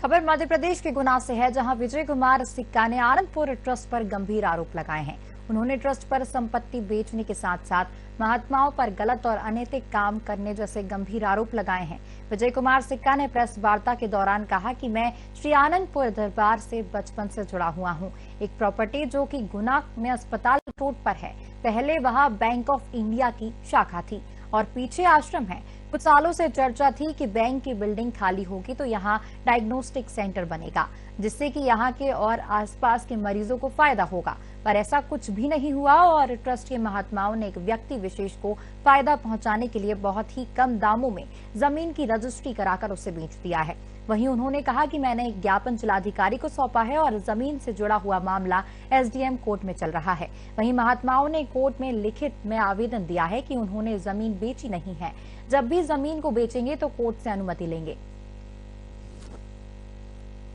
खबर मध्य प्रदेश के गुना से है, जहां विजय कुमार सिक्का ने आनंदपुर ट्रस्ट पर गंभीर आरोप लगाए हैं। उन्होंने ट्रस्ट पर संपत्ति बेचने के साथ साथ महात्माओं पर गलत और अनैतिक काम करने जैसे गंभीर आरोप लगाए हैं। विजय कुमार सिक्का ने प्रेस वार्ता के दौरान कहा कि मैं श्री आनंदपुर दरबार से बचपन से जुड़ा हुआ हूं। एक प्रॉपर्टी जो कि गुना में अस्पताल रोड पर है, पहले वहां बैंक ऑफ इंडिया की शाखा थी और पीछे आश्रम है। कुछ सालों से चर्चा थी कि बैंक की बिल्डिंग खाली होगी तो यहाँ डायग्नोस्टिक सेंटर बनेगा, जिससे कि यहाँ के और आसपास के मरीजों को फायदा होगा, पर ऐसा कुछ भी नहीं हुआ और ट्रस्ट के महात्माओं ने एक व्यक्ति विशेष को फायदा पहुंचाने के लिए बहुत ही कम दामों में जमीन की रजिस्ट्री कराकर उसे बेच दिया है। वहीं उन्होंने कहा कि मैंने एक ज्ञापन जिलाधिकारी को सौंपा है और जमीन से जुड़ा हुआ मामला एसडीएम कोर्ट में चल रहा है। वहीं महात्माओं ने कोर्ट में लिखित में आवेदन दिया है कि उन्होंने जमीन बेची नहीं है, जब भी जमीन को बेचेंगे तो कोर्ट से अनुमति लेंगे।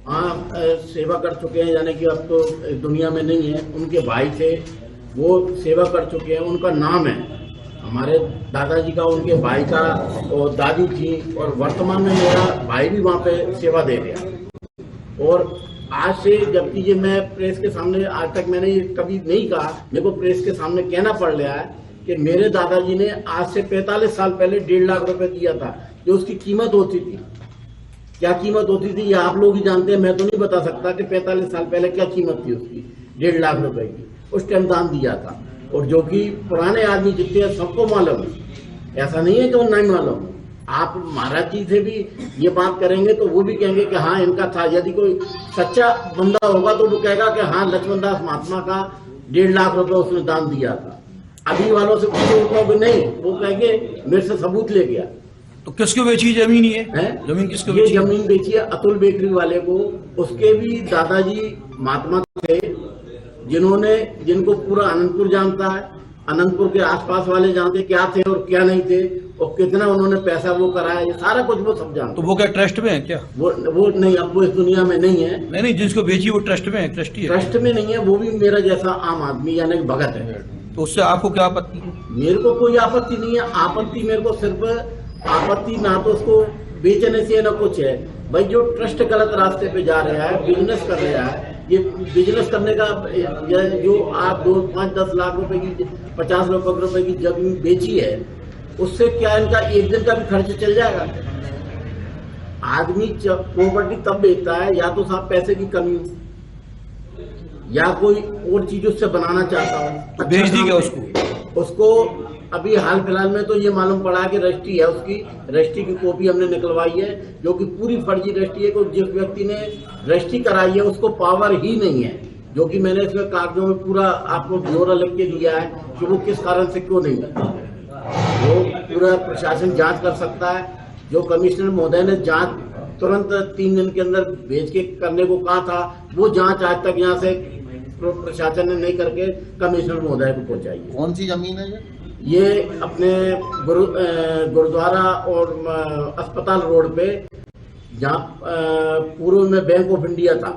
हाँ, सेवा कर चुके हैं, यानी कि अब तो दुनिया में नहीं है। उनके भाई थे, वो सेवा कर चुके हैं, उनका नाम है। हमारे दादाजी का, उनके भाई का और दादी थी, और वर्तमान में मेरा भाई भी वहाँ पे सेवा दे रहा। और आज से, जबकि ये मैं प्रेस के सामने, आज तक मैंने ये कभी नहीं कहा, मेरे को प्रेस के सामने कहना पड़ रहा है कि मेरे दादाजी ने आज से 45 साल पहले 1.5 लाख रुपए दिया था, जो उसकी कीमत होती थी। क्या कीमत होती थी ये आप लोग ही जानते हैं, मैं तो नहीं बता सकता कि 45 साल पहले क्या कीमत थी उसकी। 1.5 लाख रुपए की उस टाइम दान दिया था, और जो कि पुराने आदमी जितने हैं सबको मालूम है, ऐसा नहीं है कि वो नहीं मालूम। आप महाराज जी से भी ये बात करेंगे तो वो भी कहेंगे कि हाँ इनका था। यदि कोई सच्चा बंदा होगा तो वो कहेगा कि हाँ लक्ष्मण दास महात्मा का 1.5 लाख रुपए उसने दान दिया था। अभी वालों से पूछो नहीं, वो कहेंगे मेरे से सबूत ले गया। तो किसको बेची जमीन? ये जमीन किसको बेची? ये जमीन बेची है अतुल बेकरी वाले को। उसके भी दादाजी महात्मा थे, जिनको पूरा आनंदपुर जानता है। आनंदपुर के आसपास वाले जानते क्या थे और क्या नहीं थे, और कितना उन्होंने पैसा वो कराया, ये सारा कुछ वो सब जानते। तो वो क्या ट्रस्ट में है क्या? वो नहीं, अब वो इस दुनिया में नहीं है। नहीं, जिसको बेची वो ट्रस्ट में है, ट्रस्टी है। ट्रस्ट में नहीं है, वो भी मेरा जैसा आम आदमी यानी भगत है। तो उससे आपको क्या आपत्ति? मेरे को कोई आपत्ति नहीं है। आपत्ति मेरे को सिर्फ आपत्ति ना तो उसको बेचने से ना कुछ है। भाई जो ट्रस्ट गलत रास्ते पे जा रहा है, बिजनेस कर रहा है, ये बिजनेस करने का, जो आप 2, 5, 10 लाख रुपए की, 50 लाख रुपए की जमीन बेची है, उससे क्या इनका एक दिन का भी खर्च चल जाएगा? आदमी प्रॉपर्टी तब बेचता है या तो साहब पैसे की कमी हो, या कोई और चीज उससे बनाना चाहता हो। बेच दी क्या उसको? अभी हाल फिलहाल में तो ये मालूम पड़ा कि रजिस्ट्री है, उसकी रजिस्ट्री की कॉपी हमने निकलवाई है, जो कि पूरी फर्जी रजिस्ट्री है। जिस व्यक्ति ने रजिस्ट्री कराई है उसको पावर ही नहीं है, जो कि मैंने इसमें कागजों में पूरा आपको ब्यौरा लिख के दिया है कि वो किस कारण से क्यों नहीं है। वो पूरा प्रशासन जांच कर सकता है। जो कमिश्नर महोदय ने जांच तुरंत 3 दिन के अंदर भेज के करने को कहा था, वो जांच आज तक यहाँ से प्रशासन ने नहीं करके कमिश्नर महोदय को पहुंचाई है। कौन सी जमीन है ये अपने गुरुद्वारा और अस्पताल रोड पे, जहाँ पूर्व में बैंक ऑफ इंडिया था,